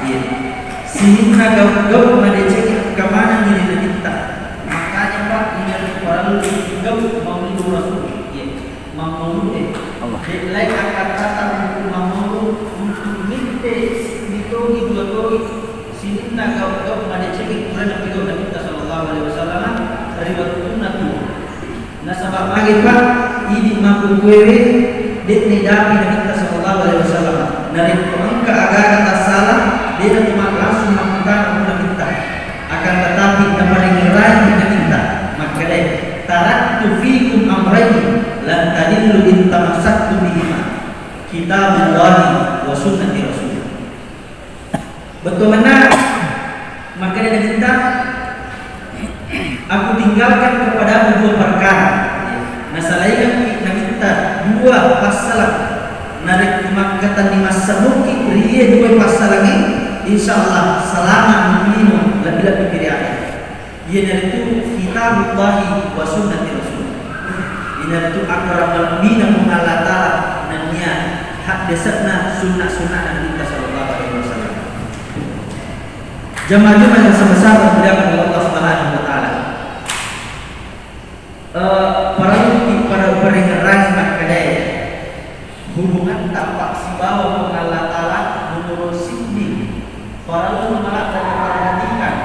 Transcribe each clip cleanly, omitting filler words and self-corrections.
Iya. Sehingga gau madecek kemana ini kita. Makanya Pak ini orang gau maulid Rasul. Iya. Maulid. Lain akan kata maulid untuk minta ditogi dua togi. Sehingga gau madecek kurang gau Nabi sallallahu alaihi wasallam riwayatun Nabi. Nah sebab lagi Pak ini mampu kuewe dit nidapi Nabi sallallahu alaihi wasallam. Dari pengka agak salah dia cuma langsung melakukan kita akan tetapi kembali ngerai kita maka deh taraktu fikum amrayn lan tadillu in tamassaktum bihima kitabullahi wa sunnati rasul. Betul benar maka deh kita aku tinggalkan kepada dua perkara. Nah selain kita dua masalah narik kemakatan di masa mungkin ria dua pasal lagi insyaallah selama minum lebih-lebih kiriakan ia dari itu kitabullahi wa sunnati rasul ia dari itu akrabul bina mengalah ta'ala dan ia hak desatna sunnah-sunnah Nabi kita sallallahu alaihi wasallam. Jamaah-jamaah yang sama-sama dimuliakan oleh Allah Subhanahu wa taala. Para perengeran makadai hubungan tampak si bawah mengalah ta'ala menurut sini para lu mengalah dan perhatikan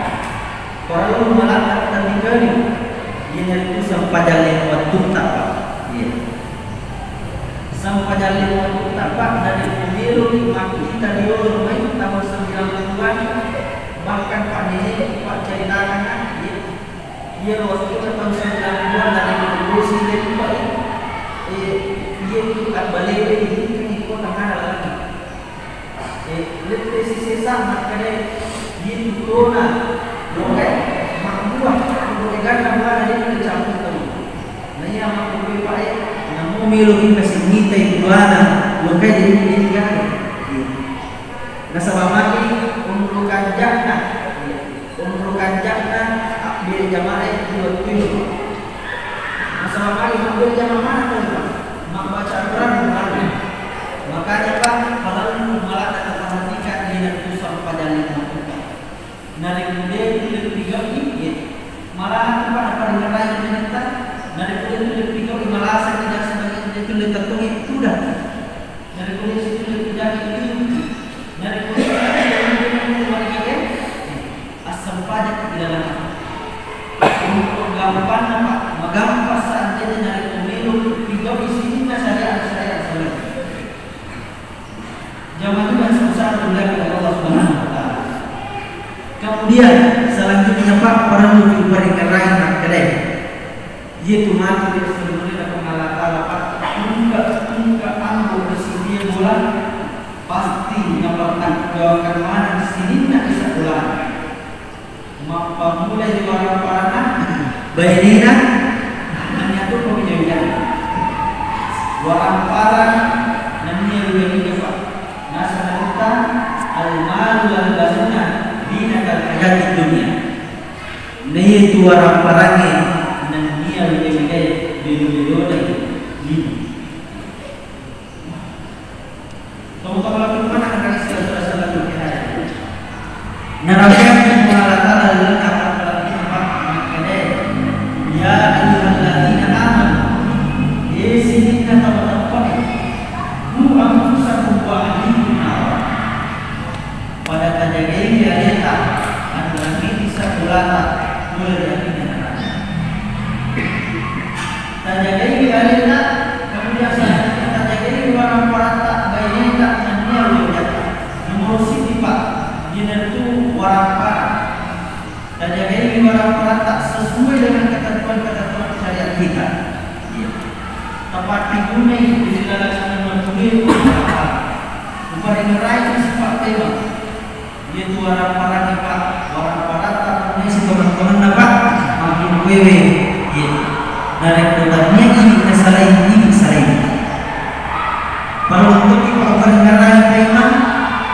para lu mengalah dan dikali dia nyari itu sampai jalan waktu tapak sampai jalan waktu tapak dari pemilu maka kita diurut main tahun 90-an bahkan Pak Nene Pak ceritakan dia waktu tahun 90-an dari revolusi dia itu kan balik ini kota mana lagi lihat sisi sama kadang di corona boleh mambuah boleh ganda mana dia tercampur tu nanya mampu berbaik namun milu kita sengita itu mana boleh jadi ini kan nasabah mati umrukan jannah abdi jamaah itu nasabah mati ambil jamaah mana tu baca Al-Quran bukan makanya Pak kalau malah tak perhatikan dia itu sampai jalan melakukan dari kemudian itu tiga ini malah Pak apa dengan lain kita dari kemudian itu tiga malah saya tidak sebagai itu tertentu itu dah dari kemudian itu tidak itu dari kemudian warga asam pajak tidak lama untuk gampang Pak gampang seandainya dari pemilu tiga isi Jamaah juga susah dimuliakan Allah Subhanahu wa taala. Kemudian selanjutnya Pak para murid peringatan nak kedai. Yaitu mati di sebenarnya pengalat Allah Pak. Enggak ambil bersedia bulan pasti nyamperkan ke mana sini nak bisa bulan. Maka mulai di warna-warna bainina hanya tu pemijauan. Warna-warna namanya lebih Pak. Nasanata al-malu wal-banuna dinakal hayati dunia. Ini itu warang-warangnya dan dia lebih-lebih biru-biru ini. Kamu-kamu lagi mana akan salah-salah berkata. Narakan mengalahkan adalah kata-kata makanya ya ayyuhalladzina amanu sini kata-kata pada kajian realita adalah ini sebulan mulai dari mana? Kajian realita kemudian saya kajian orang-orang tak baik tak hanya lihat nomor sini Pak jenis itu orang-orang kajian orang-orang tak sesuai dengan ketentuan syariat kita. Tempat digunakan di dalam sana mentulis bukan ngerai sifat tema. Dia tu orang-orang Pak, orang-orang tak punya si teman-teman Pak, makin wewe. Ya. Dari kebetulannya ini salah. Kalau untuk orang ngerai tema,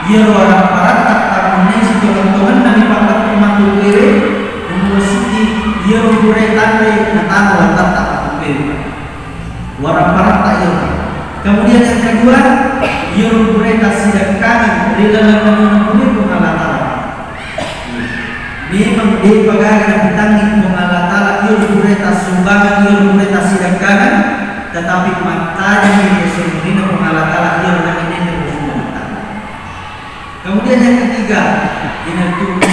dia orang-orang tak punya si teman-teman dari Pak makin wewe. Kemudian dia berurai tandai natang tak wewe. Orang-orang tak ya. Kemudian yang kedua, ia mereka sedekahkan di dalam mengumpulkan pengalaman di pagagan pitangin kung Allah Ta'ala yun kureta sumbangan yun kureta sidangkagan tetapi matanya ini sumberina kung Allah Ta'ala yun na ini bersumbang. Kemudian yang ketiga ini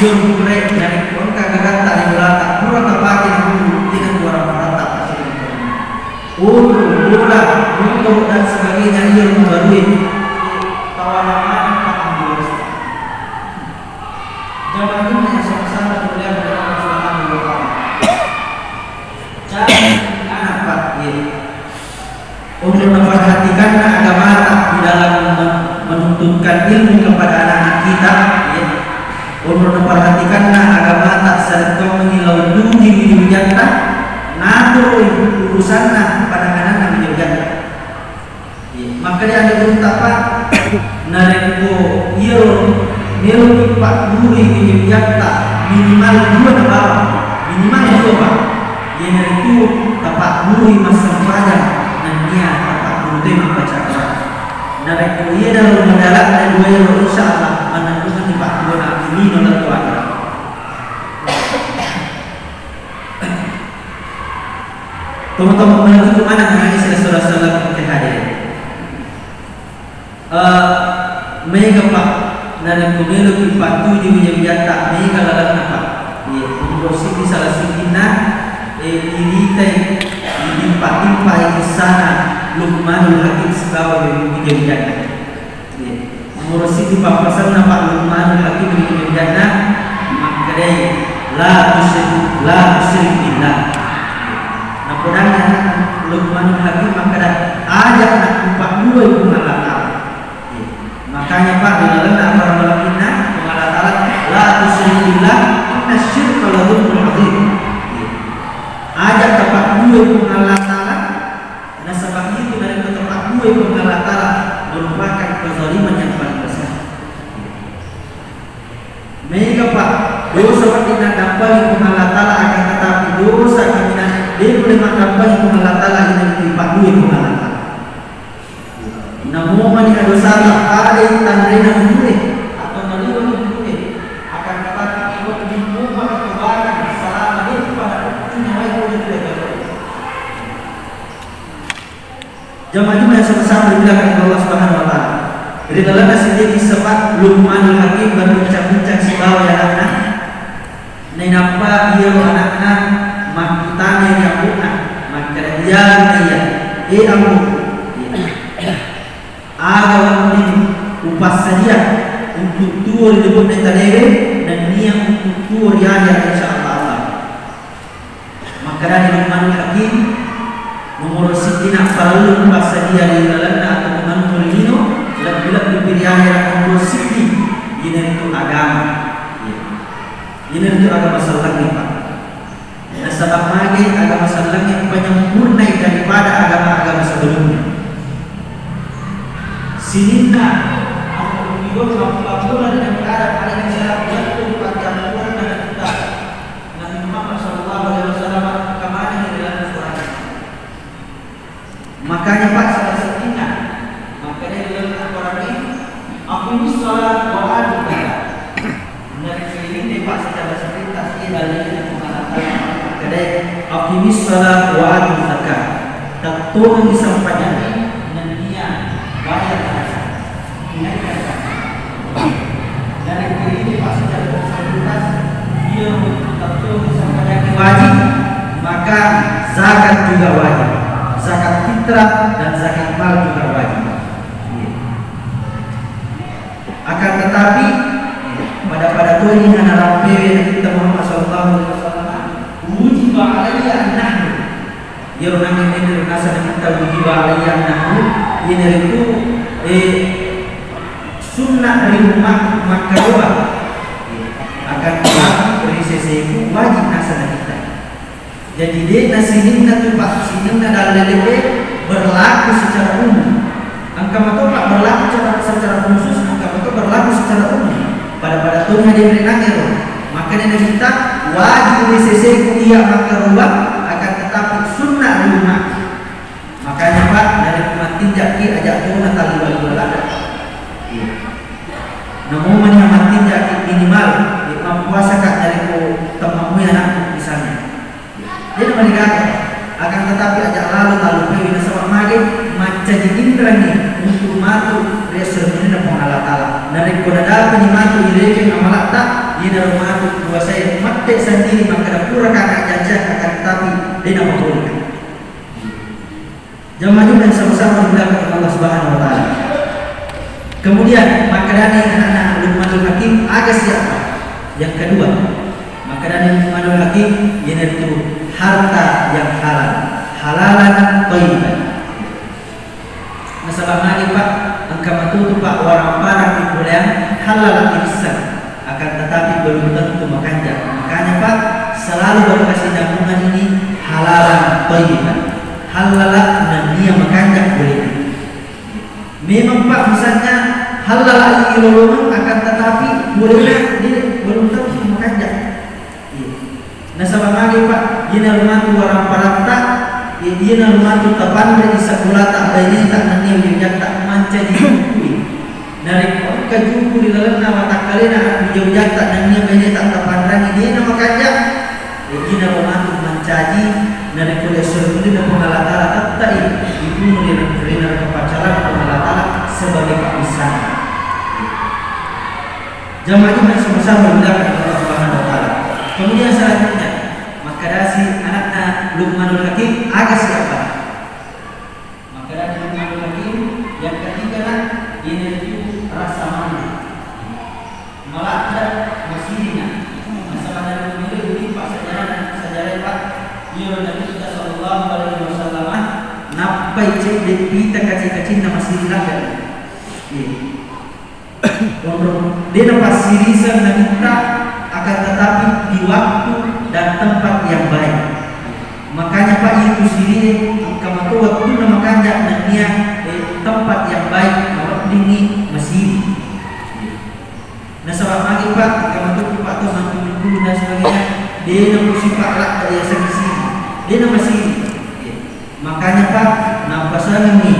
yun kureta dari kung kagagata di belata kurang tepatin dulu ini orang merata bola, untuk dan sebagainya yun membarui tawanan zaman ini yang sama-sama terlihat dalam Al-Quran jangan anak Pak untuk memperhatikan agama di dalam menuntutkan ilmu kepada anak-anak kita untuk memperhatikan agama tak serta mengilau duji wilayah natur urusan pada anak-anak wilayah maka dia ada beruntapa nareko Nilai Pak Guru ini biasa minimal 2 na bawah, minimal 2 Pak. Yang itu Pak Guru masa pada dan dia Pak Guru itu membaca Quran. Dan dia dalam mendarat dan 2 euro insyaallah menentukan di Pak Guru ini nolak tuan. Teman-teman menuju ke mana dengan istilah saudara-saudara kita hadir? Mega Pak dari pemilu dipatu di wilayah mega lalat apa? Proses di salah sikina diritai dimpa di sana Luqmanul Hakim sebagai wilayah. Proses di papasan nama Luqmanul Hakim di wilayah makadai la tusyrik billah. Nah podanya Luqmanul Hakim makadai ajak nak empat dua pengalatan. Makanya Pak di dalam para ulama mengatakan la tusyrik billah inna syirka la dzulmun adzim. Ajak tempat dua pengalatan dan sebab itu dari tempat dua pengalatan merupakan kezaliman yang paling besar. Mega Pak dosa tidak dapat pengalatan akan tetapi dosa keminan dia boleh dapat pengalatan ini tempat dua pengalatan. Namun mana dosa ada yang tandrena menjadi atau naliwa menjadi akan tetapi kalau diubah kebaikan selama itu pada punya itu tidak. Jamaah yang sama-sama dibilangkan Allah Subhanahu Wa Taala. Jadi dalam sendiri sebab Luqmanul Hakim berbincang-bincang si bawa ya anak. Nenapa dia anak-anak makitanya yang bukan maka dia amu agak ini upas saja untuk tur disebut netanere dan niat untuk tur ya insyaallah. Maka dari Luqmanul Hakim nomor sitina perlu upas saja di dalam atau mengenal ini lebih pilihan yang nomor siti ini itu agama. Ini itu agama sallallahu Pak. Dan sebab lagi agama sallallahu yang penyempurna daripada agama-agama sebelumnya. Sininna atau juga laporan yang ada pada cara betul pada Quran dan kita Nabi Muhammad SAW kemana di dalam Quran. Makanya Pak salah satunya makanya di dalam Quran ini aku salat wa adu dari ini Pak secara sepintas ini dalilnya mengatakan kedai aku salat wa adu zakat tak turun disampaikan dan dia bayar dari ini pasti ada fasilitas dia tentu disampaikan wajib maka zakat juga wajib zakat fitrah dan zakat mal juga wajib akan tetapi pada tuan ini dalam periode kita Muhammad SAW wujib alaiya an-nahnu ya orang ini rasa kita wujib alaiya an-nahnu ini itu sunnah dari umat makruh akan tetapi dari sisi itu wajib nasana kita. Jadi dia nasihinna tu Pak sininna dalam lelebe berlaku secara umum. Angka itu Pak berlaku secara khusus, angka itu berlaku secara umum. Pada tuhnya dia berinangir. Maka dia kita wajib dari sisi itu ia makruh akan tetapi sunnah dari umat. Makanya Pak dari umat tinjaki ajak turun tali wal-walad. Namun yang mati jadi minimal puasa kat dari tempat temui anak misalnya. Dia nama digagak. Akan tetapi ajak lalu pewi nasabak mage maca indra ni untuk matu reser menina Allah Taala. Dari kodada penimatu ileke amalak tak dia matu kuasai mate sendiri maka pura kana janji akan tetapi dia nama boleh. Jamaah yang sama-sama dimuliakan Allah Subhanahu wa taala. Kemudian makadani anak-anak Luqmanul Hakim agak siapa? Yang kedua, makadani Luqmanul Hakim yaitu harta yang halal, halalan thayyiban. Masalah lagi Pak, angka matutu Pak orang-orang di bulan halal ihsan, akan tetapi belum tentu makanya. Makanya Pak selalu berkasih damungan ini halalan thayyiban. Halal dan dia makanya boleh. Memang Pak misalnya halal ilmu akan tetapi bolehlah dia belum tentu makanya. Nasabah lagi Pak, dia rumatu orang parata, dia rumatu tapan dari sekolah tak bayi tak nanya yang tak manca diukui. Dari kajuku di dalam nama tak kalena jauh tak nanya bayi tak tapan lagi dia nama kajak. Dia rumatu mancaji dari kuliah suruh dan pengalatala tak dibunuh dengan kepacaran pengalatala sebagai kapisan. Jamaah itu sama-sama menggunakan Allah Subhanahu wa taala. Kemudian selanjutnya makadasi anak-anak Luqmanul Hakim agak siapa? Makadasi Luqmanul Hakim yang ketiga ini rasa malu. Malaknya masihnya. Masalah dari pemilik ini Pak sejarah Pak. Dia Nabi sallallahu alaihi wasallam napai cek di pita kacil-kacil nama sirilah kan. Dia dapat sirisan dan kita akan tetapi di waktu dan tempat yang baik. Makanya Pak itu sendiri kamu tahu waktu nama kanjak dan dia tempat yang baik waktu ini masih. Nah sebab lagi Pak kamu tahu Pak tuh mantu dulu dan sebagainya dia nak sifat lah dari sini. Dia nama sini. Makanya Pak nampak sana ni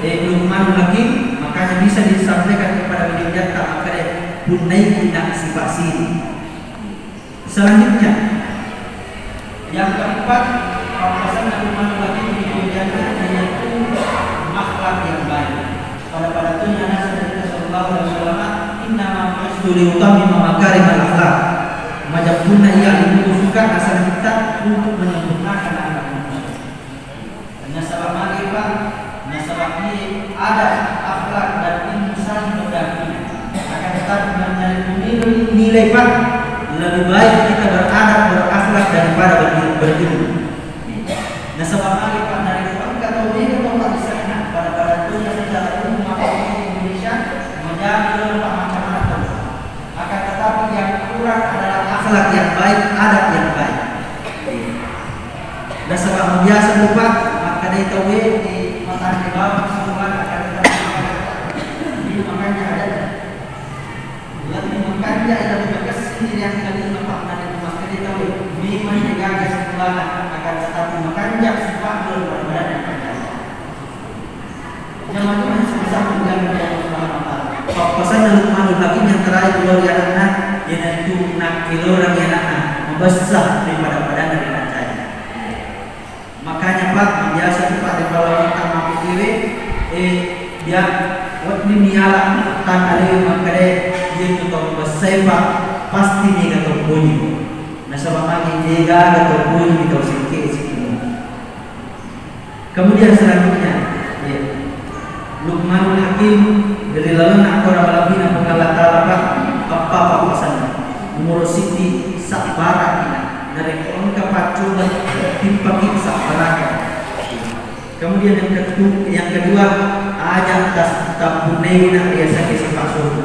Luqmanul Hakim makanya bisa disampaikan kepada beliau jata makanya punai tidak sifat sini. Selanjutnya yang keempat papasan Luqmanul Hakim beliau jata yaitu akhlak yang baik. Pada itu Nabi sallallahu alaihi wasallam inna ma yasturi utami makarimal akhlak. Macam punai yang dibutuhkan asal kita untuk menyempurnakan anak manusia. Nasabah lagi Pak, nasabah ini ada akhlak dan ilmu saling berdampingan. Akan tetapi mencari nilai Pak, lebih baik kita beradab berakhlak daripada berilmu. Nasabah lagi Pak dari Pak atau dia atau tak bisa enak pada dunia secara umum maka Indonesia menjadi Pak macam-macam. Akan tetapi yang kurang adalah akhlak yang baik, adab yang baik. Dan sebab biasa lupa maka dia tahu di mata di bawah semua akan ini makanya ada lebih makanya ada bekas sendiri yang kali nampak dari maka dia tahu memang digagas sekolah akan tetapi makanya sebab belum berada jangan cuma sama-sama menjaga Allah Subhanahu wa taala. Pesan Luqmanul Hakim yang terakhir keluar di anak yaitu nak kiloran yang anak membesar daripada badan dari kancanya. Makanya Pak biasa Pak di bawah kita mampu kiri dia waktu niala tan ada makade dia tu besar Pak pasti dia kata bunyi. Nah sebab lagi dia kata bunyi itu sikit. Kemudian selanjutnya Luqmanul Hakim dari lalu nak orang balapina pengalatala apa pesannya umur siti sakbara kita dari angka pacu dan timpaki sakbara. Kemudian yang kedua ajak tas tapunai nak biasa kisah suhu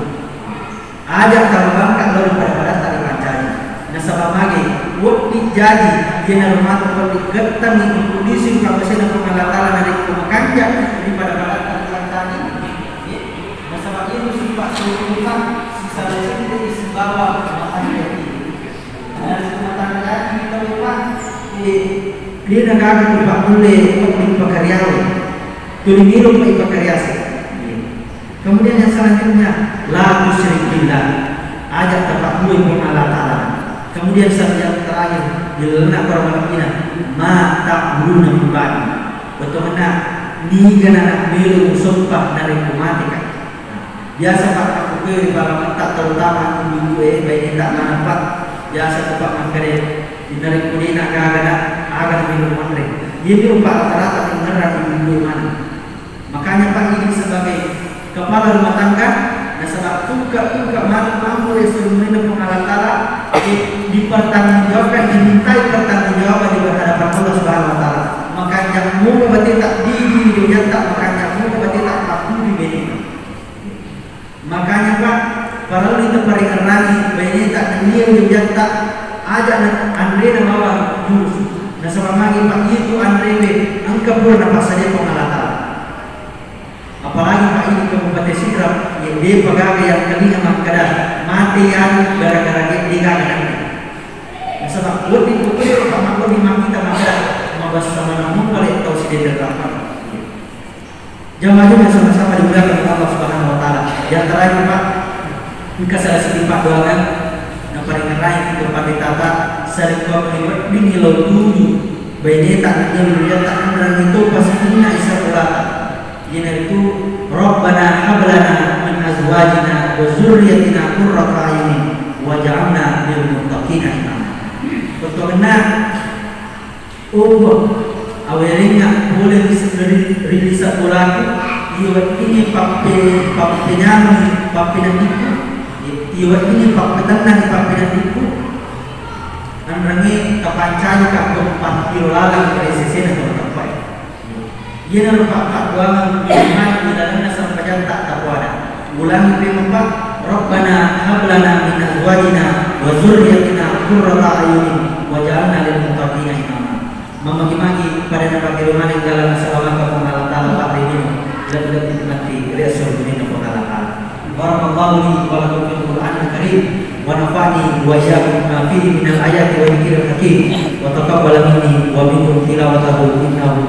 ajak terbang kalau pada tali pancari. Nah sebab lagi waktu jadi dia rumah atau digertami untuk disim kalau saya pengalatala dari kemakanja daripada barat tali pancari. Nah sebab itu sifat suhu sisa itu disebawa matanya dan matanya lagi kita lupa dia nak agak boleh di pekerjaan tulis minum di pekerjaan. Kemudian yang selanjutnya lagu syirikillah ajak tempat mulai pun Allah Ta'ala Kemudian satu yang terakhir dilena korban kina mata guru nambah betul mana ni anak belu sumpah dari kumatika. Biasa pak aku ke bala tak terutama minggu baik tak nampak biasa tempat mangkare dari kulina agak minggu mangkare. Ini upah rata-rata beneran minggu mana. Makanya pak ini sebagai kepala rumah tangga. Nah, sebab tuka mampu resumen pengalatala dipertanggungjawabkan, dimintai pertanggungjawaban di hadapan Allah Subhanahu Wa Taala. Makanya mau berarti tak di dunia tak, makanya mau berarti tak mampu di bini. Makanya pak, para itu paringan lagi bini tak dunia dunia tak ada Andre nama jurus. Nah, sebab lagi pak itu Andre angka pun apa saja pengalatala. Apalagi pak ini kabupaten Sidrap yang dia pegawai yang kalinya makada mati yang gara-gara dia digagakan. Sebab lebih betul pak maklo di kita makada mabas sama namun boleh tahu si dia terdapat. Jamaah juga sama-sama dimuliakan oleh Allah Subhanahu Wa Taala. Yang terakhir pak, jika salah sedikit doangan, yang paling lain itu pak ditata sering kau melihat bini lo tuju, bayi tak menjadi tak menang itu pasti punya isa ulata. Yaitu Rabbana hablana min azwajina wa dzurriyyatina qurrata a'yunin waj'alna lil muttaqina imama. Betulnya awalnya boleh rilis pulaku iwat ini pape nyami pape nantiku iwat ini pape tenang pape nantiku nanti kapancanya keempat kilolaga dari sisi atau tempat. Ia merupakan doa yang di dalamnya sampai tak takwada. Ulangi berempat, Rabbana hablana min azwajina wa dzurriyyatina qurrata a'yunin waj'alna lil muttaqina imama. Memagi-magi pada nabi rumah yang dalam selama pengalat Allah Pak ini lebih dinikmati resul dunia pengalat. Barakallahu li wa lakum fil Qur'anil Karim wa nafa'ani wa iyyakum bima fihi minal ayati wa dzikril hakim wa taqabbal minni wa minkum tilawatahu innahu